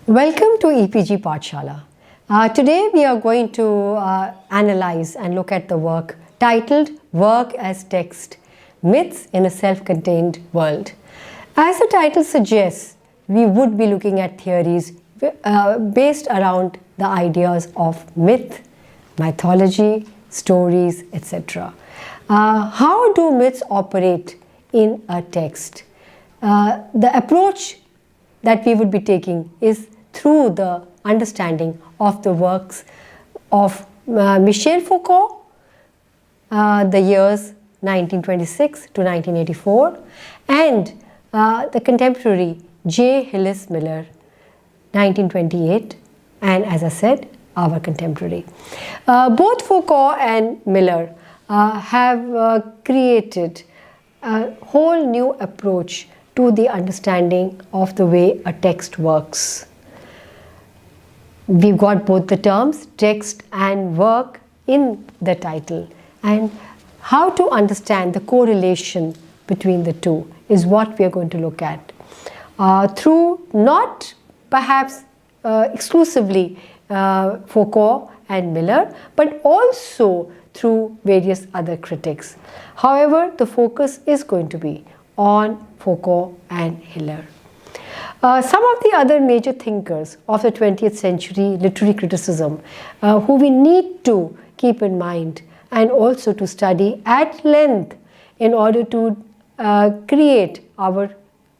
Welcome to EPG Pathshala. Today we are going to analyze and look at the work titled Work as Text, Myths in a Self-Contained World. As the title suggests, we would be looking at theories based around the ideas of myth, mythology, stories, etc. How do myths operate in a text? The approach that we would be taking is through the understanding of the works of Michel Foucault, the years 1926 to 1984, and the contemporary J. Hillis Miller, 1928, and as I said, our contemporary. Both Foucault and Miller have created a whole new approach to the understanding of the way a text works. We've got both the terms text and work in the title, and how to understand the correlation between the two is what we are going to look at through not perhaps exclusively Foucault and Miller, but also through various other critics. However, the focus is going to be on Foucault and Hiller. Some of the other major thinkers of the 20th century literary criticism who we need to keep in mind and also to study at length in order to create our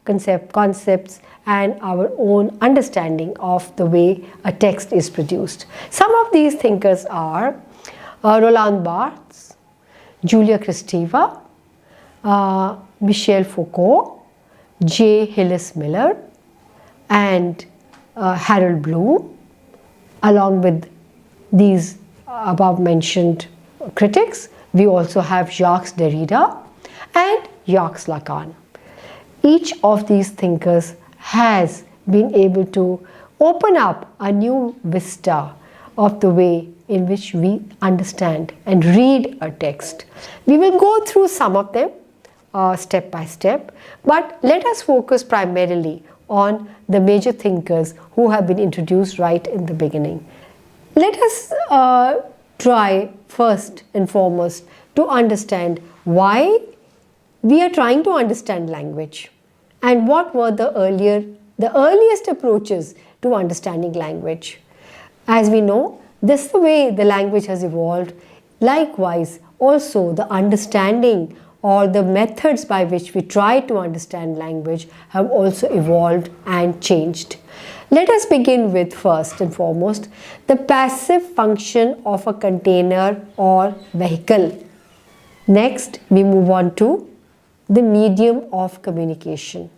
concepts and our own understanding of the way a text is produced. Some of these thinkers are Roland Barthes, Julia Kristeva, Michel Foucault, J. Hillis Miller, and Harold Bloom. Along with these above mentioned critics, we also have Jacques Derrida and Jacques Lacan. Each of these thinkers has been able to open up a new vista of the way in which we understand and read a text. We will go through some of them step by step, but let us focus primarily on the major thinkers who have been introduced right in the beginning. Let us try first and foremost to understand why we are trying to understand language and what were the earliest approaches to understanding language. As we know, this is the way the language has evolved. Likewise, also the understanding or the methods by which we try to understand language have also evolved and changed. Let us begin with first and foremost the passive function of a container or vehicle. Next, we move on to the medium of communication.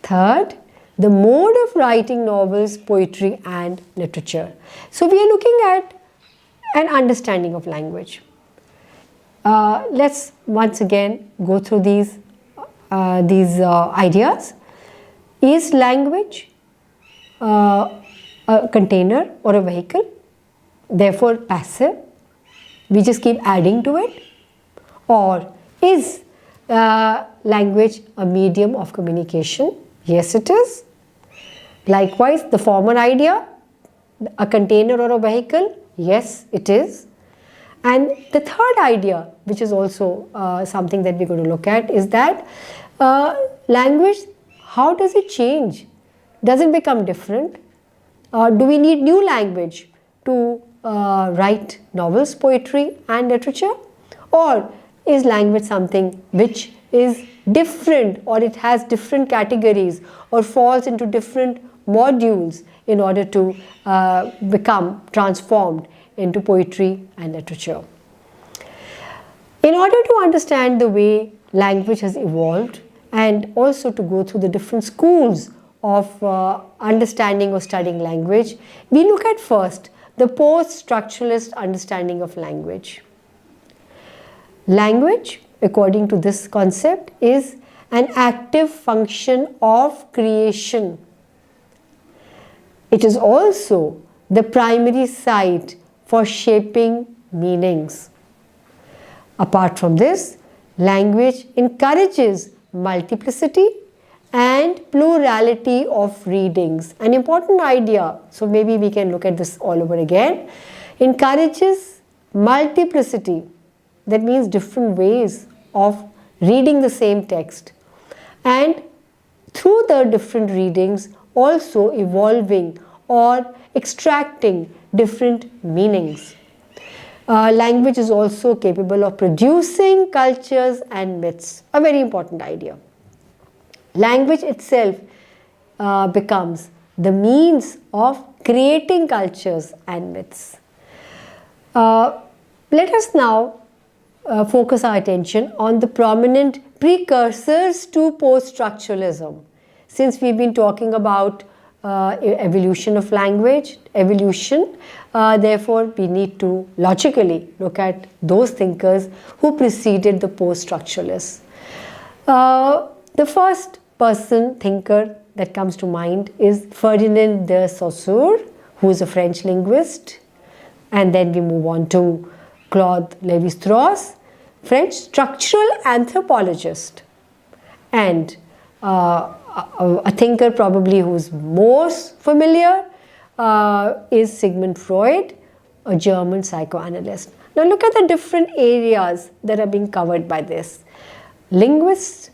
Third, the mode of writing novels, poetry, and literature. So we are looking at an understanding of language. Let's once again go through these ideas. Is language a container or a vehicle, therefore passive? We just keep adding to it? Or is language a medium of communication? Yes, it is. Likewise, the former idea, a container or a vehicle? Yes, it is. And the third idea, which is also something that we're going to look at, is that language, how does it change? Does it become different? Do we need new language to write novels, poetry, and literature? Or is language something which is different, or it has different categories, or falls into different modules in order to become transformed into poetry and literature? In order to understand the way language has evolved and also to go through the different schools of understanding or studying language, we look at first the post-structuralist understanding of language. Language, according to this concept, is an active function of creation. It is also the primary site for shaping meanings. Apart from this, language encourages multiplicity and plurality of readings. An important idea, so maybe we can look at this all over again, encourages multiplicity. That means different ways of reading the same text, and through the different readings also evolving or extracting different meanings. Language is also capable of producing cultures and myths, a very important idea. Language itself becomes the means of creating cultures and myths. Let us now focus our attention on the prominent precursors to post-structuralism. Since we've been talking about evolution of language, therefore we need to logically look at those thinkers who preceded the post-structuralists. The first person thinker that comes to mind is Ferdinand de Saussure, who is a French linguist, and then we move on to Claude Lévi-Strauss, French structural anthropologist, and a thinker probably who's most familiar is Sigmund Freud, a German psychoanalyst. Now look at the different areas that are being covered by this: linguist,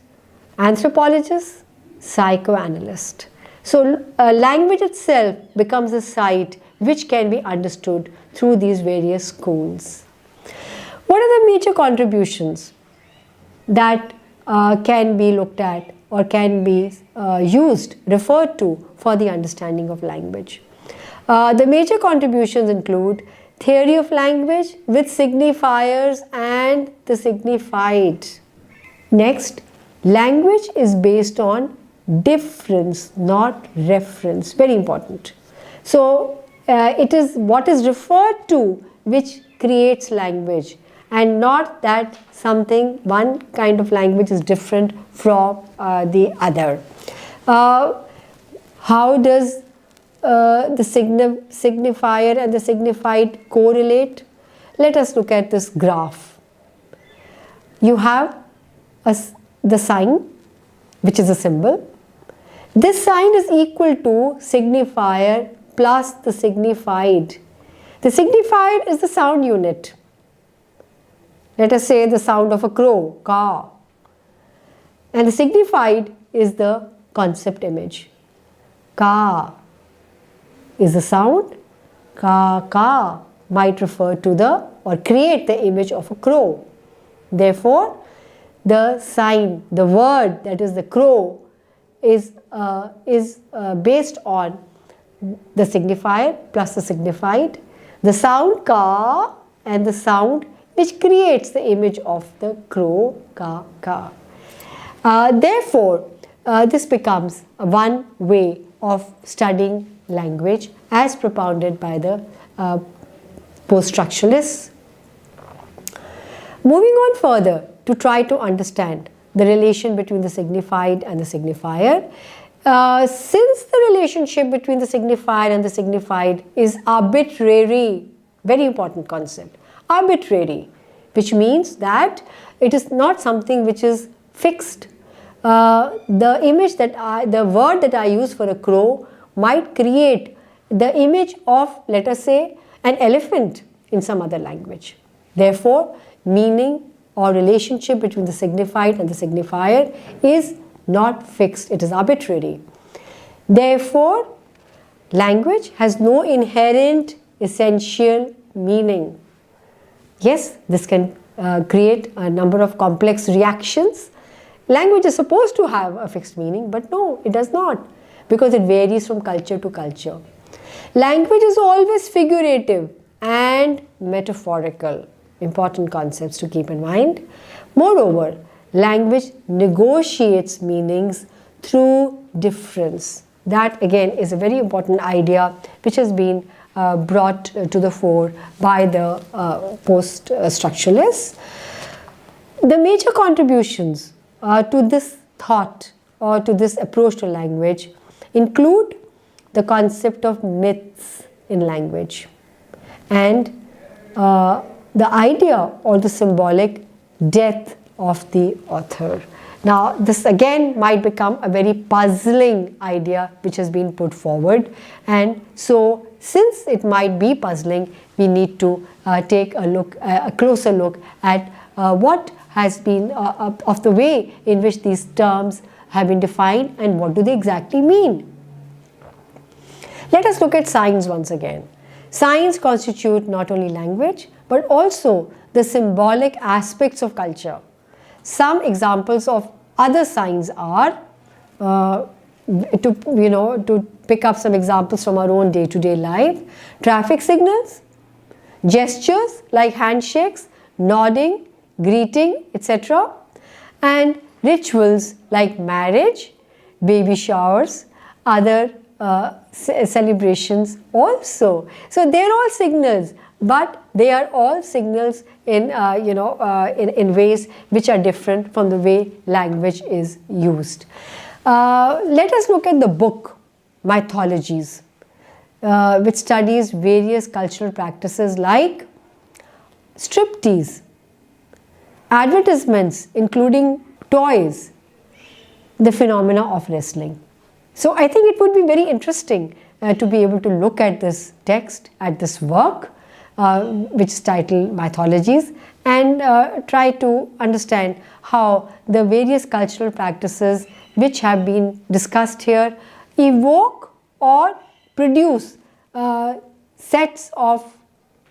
anthropologist, psychoanalyst. So language itself becomes a site which can be understood through these various schools. What are the major contributions that can be looked at or can be referred to for the understanding of language? The major contributions include theory of language with signifiers and the signified. Next, language is based on difference, not reference. Very important. So, it is what is referred to which creates language, and not that one kind of language is different from the other. How does the signifier and the signified correlate? Let us look at this graph. You have the sign, which is a symbol. This sign is equal to signifier plus the signified. The signified is the sound unit. Let us say the sound of a crow, ka. And the signified is the concept image. Ka is the sound, ka might refer to or create the image of a crow. Therefore, the sign, the word that is the crow is based on the signifier plus the signified, the sound ka and the sound which creates the image of the crow, ka. Therefore, this becomes one way of studying language as propounded by the post-structuralists. Moving on further to try to understand the relation between the signified and the signifier. Since the relationship between the signifier and the signified is arbitrary, very important concept, arbitrary, which means that it is not something which is fixed. The image the word that I use for a crow might create the image of, let us say, an elephant in some other language. Therefore, meaning or relationship between the signified and the signifier is not fixed, it is arbitrary. Therefore, language has no inherent essential meaning. Yes, this can create a number of complex reactions. Language is supposed to have a fixed meaning, but no, it does not, because it varies from culture to culture. Language is always figurative and metaphorical. Important concepts to keep in mind. Moreover, language negotiates meanings through difference. That again is a very important idea which has been brought to the fore by the post-structuralists. The major contributions to this thought or to this approach to language include the concept of myths in language and the idea or the symbolic death of the author. Now, this again might become a very puzzling idea which has been put forward, and so since it might be puzzling, we need to take a closer look at what has been of the way in which these terms have been defined and what do they exactly mean. Let us look at signs once again. Signs constitute not only language but also the symbolic aspects of culture. Some examples of other signs are, to pick up some examples from our own day-to-day life, traffic signals, gestures like handshakes, nodding, greeting, etc., and rituals like marriage, baby showers, other celebrations also. So they are all signals, but they are all signals in ways which are different from the way language is used. Let us look at the book Mythologies, which studies various cultural practices like striptease, advertisements including toys, the phenomena of wrestling. So I think it would be very interesting to be able to look at this text, at this work, which is titled Mythologies, and try to understand how the various cultural practices which have been discussed here evoke or produce sets of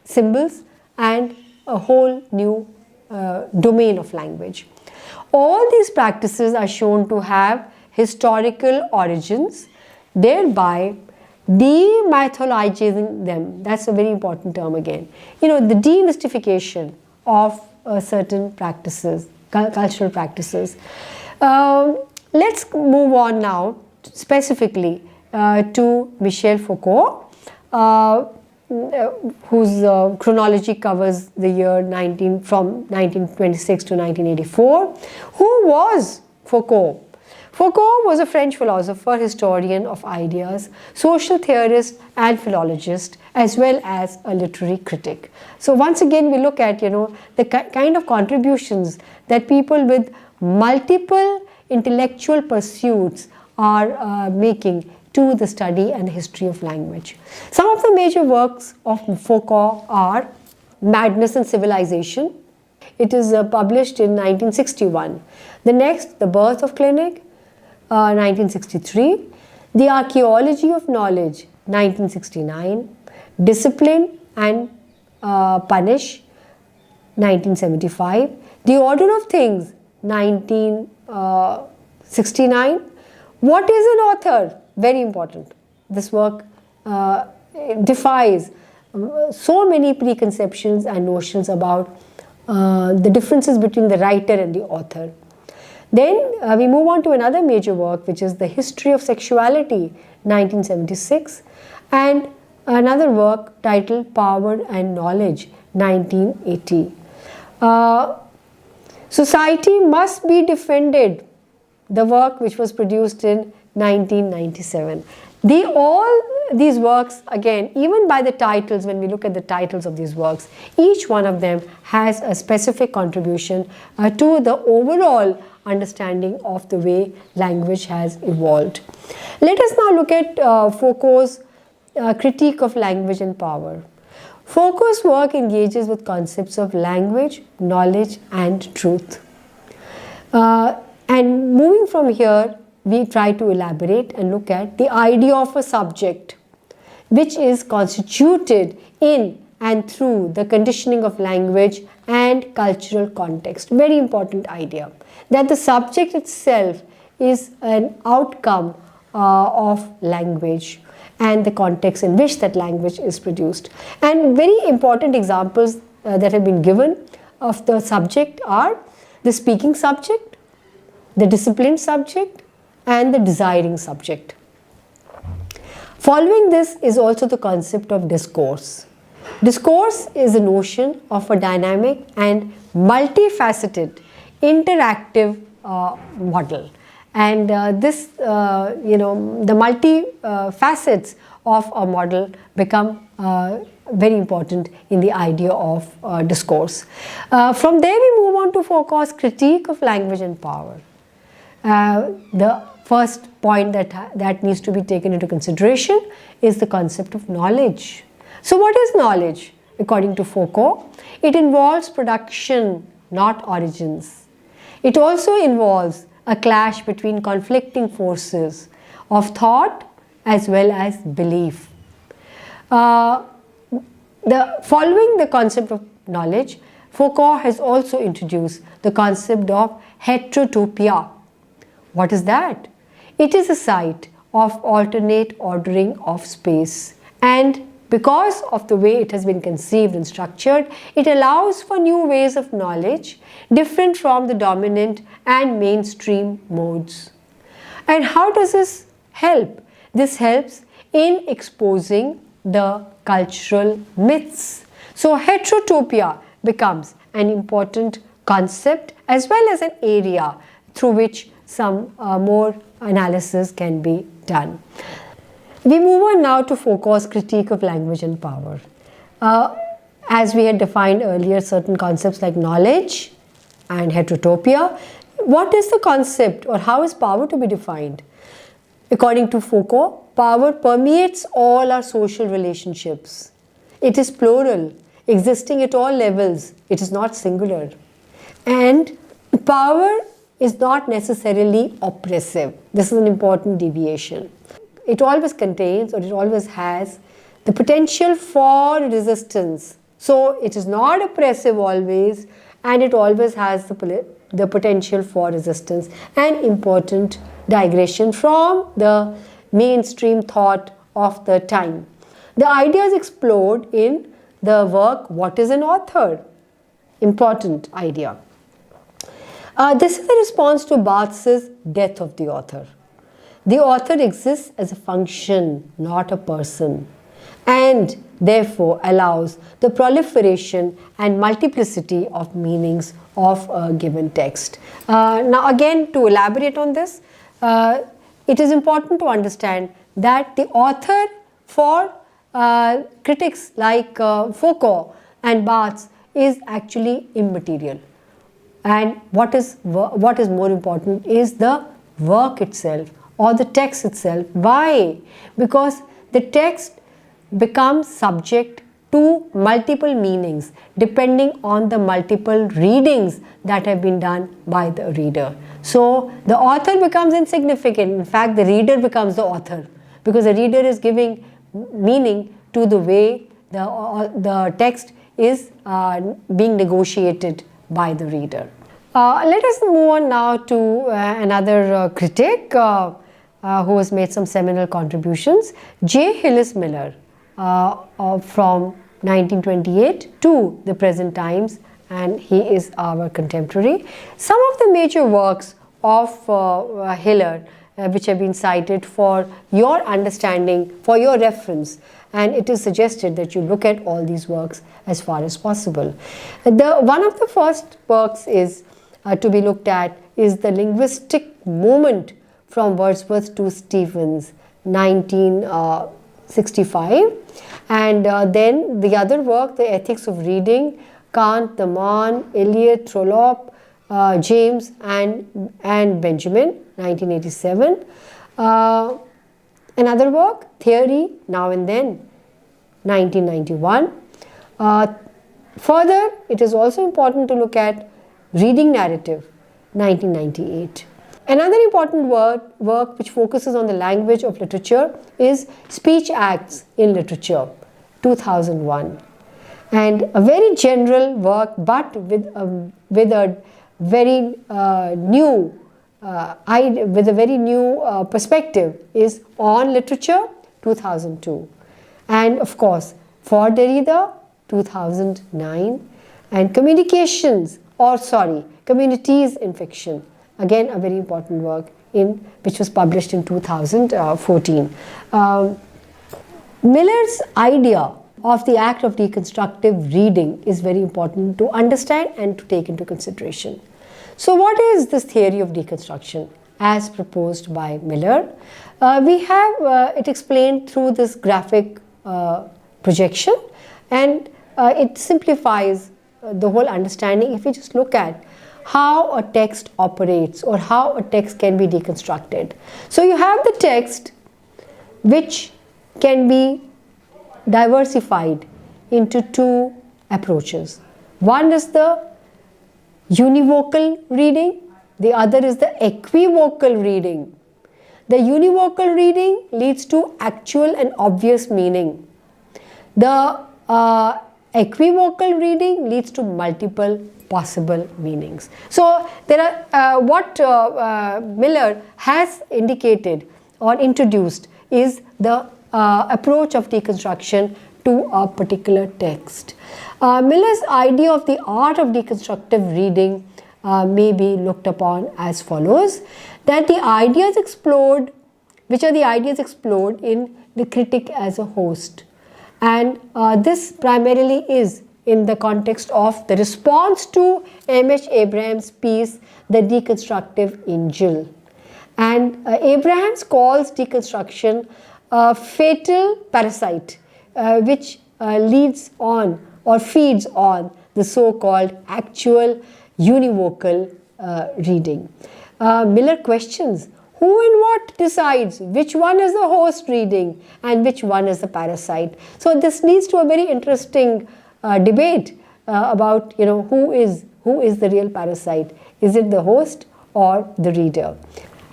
symbols and a whole new domain of language. All these practices are shown to have historical origins, thereby demythologizing them. That's a very important term again. The demystification of certain practices, cultural practices. Let's move on now specifically to Michel Foucault, whose chronology covers the year from 1926 to 1984. Who was Foucault? Foucault was a French philosopher, historian of ideas, social theorist and philologist, as well as a literary critic. So once again we look at the kind of contributions that people with multiple intellectual pursuits are making to the study and history of language. Some of the major works of Foucault are Madness and Civilization. It is published in 1961. The next, The Birth of Clinic, 1963. The Archaeology of Knowledge, 1969. Discipline and Punish, 1975. The Order of Things, 1969. What is an author? Very important. This work defies so many preconceptions and notions about the differences between the writer and the author. Then we move on to another major work, which is The History of Sexuality, 1976, and another work titled Power and Knowledge, 1980. Society Must Be Defended, the work which was produced in 1997. All these works, again, even by the titles, when we look at the titles of these works, each one of them has a specific contribution to the overall understanding of the way language has evolved. Let us now look at Foucault's critique of language and power. Foucault's work engages with concepts of language, knowledge, and truth. And moving from here, we try to elaborate and look at the idea of a subject, which is constituted in and through the conditioning of language and cultural context. Very important idea, that the subject itself is an outcome of language and the context in which that language is produced. And very important examples that have been given of the subject are the speaking subject, the disciplined subject, and the desiring subject. Following this is also the concept of discourse. Discourse is a notion of a dynamic and multifaceted interactive model, and the multi-facets of a model become very important in the idea of discourse. From there we move on to Foucault's critique of language and power. the first point that needs to be taken into consideration is the concept of knowledge. So what is knowledge? According to Foucault, it involves production, not origins. It also involves a clash between conflicting forces of thought as well as belief. Following the concept of knowledge, Foucault has also introduced the concept of heterotopia. What is that? It is a site of alternate ordering of space, and because of the way it has been conceived and structured, it allows for new ways of knowledge different from the dominant and mainstream modes. And how does this help? This helps in exposing the cultural myths. So heterotopia becomes an important concept as well as an area through which some more analysis can be done. We move on now to Foucault's critique of language and power. As we had defined earlier, certain concepts like knowledge and heterotopia. What is the concept, or how is power to be defined? According to Foucault, power permeates all our social relationships. It is plural, existing at all levels. It is not singular. And power is not necessarily oppressive. This is an important deviation. It always contains, or it always has, the potential for resistance. So it is not oppressive always, and it always has the potential for resistance. An important digression from the mainstream thought of the time. The ideas explored in the work What is an Author? Important idea. This is a response to Barthes' Death of the Author. The author exists as a function, not a person, and therefore allows the proliferation and multiplicity of meanings of a given text. Now again, to elaborate on this, it is important to understand that the author for critics like Foucault and Barthes is actually immaterial. And what is more important is the work itself or the text itself. Why? Because the text becomes subject to multiple meanings depending on the multiple readings that have been done by the reader. So the author becomes insignificant. In fact, the reader becomes the author, because the reader is giving meaning to the way the text is being negotiated by the reader. Let us move on now to another critic who has made some seminal contributions, J. Hillis Miller, from 1928 to the present times, and he is our contemporary. Some of the major works of Hiller which have been cited for your understanding, for your reference, and it is suggested that you look at all these works as far as possible. One of the first works is to be looked at is The Linguistic Movement from Wordsworth to Stevens, 1965, and then the other work, The Ethics of Reading, Kant, the Mann, Eliot, Trollope, James and Benjamin, 1987. Another work, Theory, Now and Then, 1991. Further, it is also important to look at Reading Narrative, 1998. Another important work which focuses on the language of literature is Speech Acts in Literature, 2001. And a very general work, but with a very new perspective, is On Literature, 2002. And of course, for Derrida, 2009. And Communities in Fiction, again a very important work which was published in 2014. Miller's idea of the act of deconstructive reading is very important to understand and to take into consideration. So what is this theory of deconstruction as proposed by Miller? We have it explained through this graphic projection, and it simplifies the whole understanding if we just look at how a text operates or how a text can be deconstructed. So you have the text which can be diversified into two approaches. One is the univocal reading, the other is the equivocal reading. The univocal reading leads to actual and obvious meaning. The equivocal reading leads to multiple possible meanings. So there are what Miller has indicated or introduced is the approach of deconstruction to a particular text. Miller's idea of the art of deconstructive reading may be looked upon as follows, that the ideas explored, which are the ideas explored in the critic as a host, and this primarily is in the context of the response to M.H. Abrahams' piece, The Deconstructive Angel. And Abrahams calls deconstruction a fatal parasite which leads on or feeds on the so-called actual univocal reading. Miller questions who and what decides which one is the host reading and which one is the parasite. So this leads to a very interesting debate about who is the real parasite. Is it the host or the reader?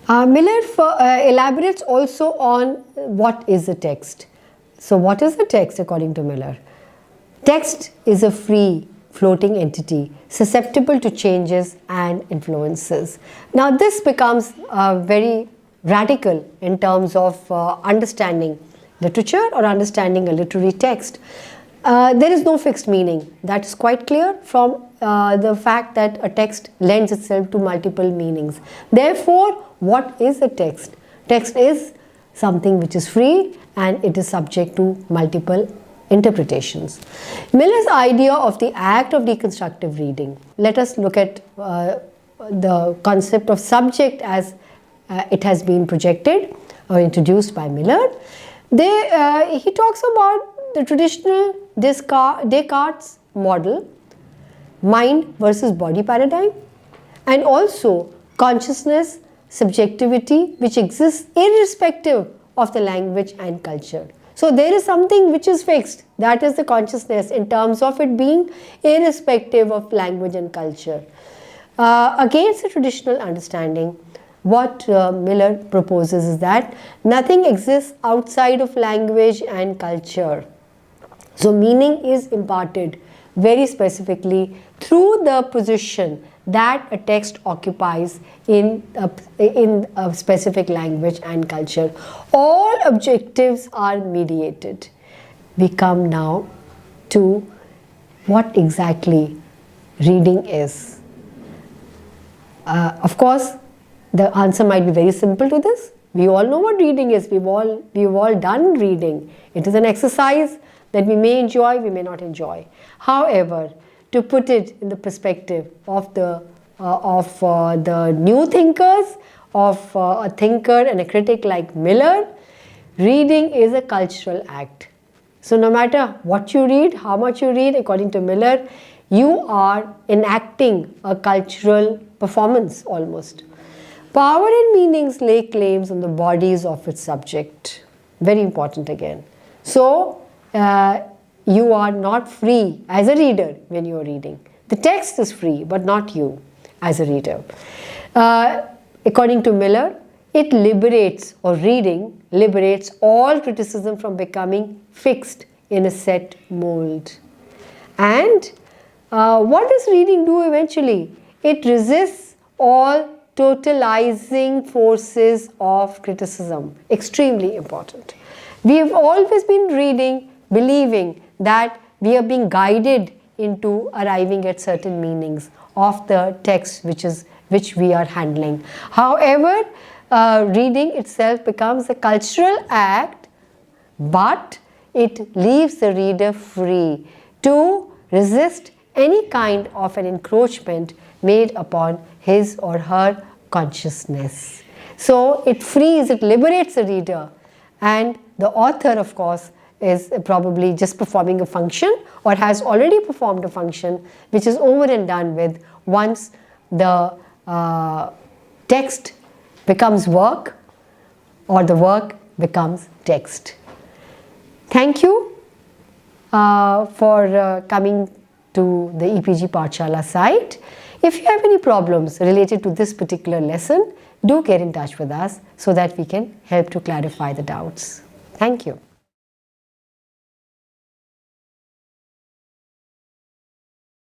Miller elaborates also on what is the text. So what is the text according to Miller? Text is a free floating entity susceptible to changes and influences. Now this becomes very radical in terms of understanding literature or understanding a literary text. There is no fixed meaning. That is quite clear from the fact that a text lends itself to multiple meanings. Therefore, what is a text? Text is something which is free and it is subject to multiple interpretations. Miller's idea of the act of deconstructive reading. Let us look at the concept of subject as it has been projected or introduced by Miller. He talks about the traditional Descartes model, mind versus body paradigm, and also consciousness, subjectivity, which exists irrespective of the language and culture. So there is something which is fixed, that is the consciousness, in terms of it being irrespective of language and culture. Against the traditional understanding, what Miller proposes is that nothing exists outside of language and culture. So meaning is imparted very specifically through the position that a text occupies in a specific language and culture. All objectives are mediated. We come now to what exactly reading is. Of course, the answer might be very simple to this. We all know what reading is. We've all done reading. It is an exercise that we may enjoy, we may not enjoy. However, to put it in the perspective of the new thinkers, of a thinker and a critic like Miller, reading is a cultural act. So no matter what you read, how much you read, according to Miller, you are enacting a cultural performance almost. Power and meanings lay claims on the bodies of its subject. Very important again. So you are not free as a reader when you are reading. The text is free, but not you as a reader. According to Miller, it liberates, or reading liberates all criticism from becoming fixed in a set mold. And what does reading do eventually? It resists all totalizing forces of criticism. Extremely important. We have always been reading, believing that we are being guided into arriving at certain meanings of the text which we are handling. However, reading itself becomes a cultural act, but it leaves the reader free to resist any kind of an encroachment made upon his or her consciousness. So it frees, it liberates the reader, and the author, of course, is probably just performing a function or has already performed a function which is over and done with once the text becomes work or the work becomes text. Thank you for coming to the EPG Pathshala site. If you have any problems related to this particular lesson, do get in touch with us so that we can help to clarify the doubts. Thank you.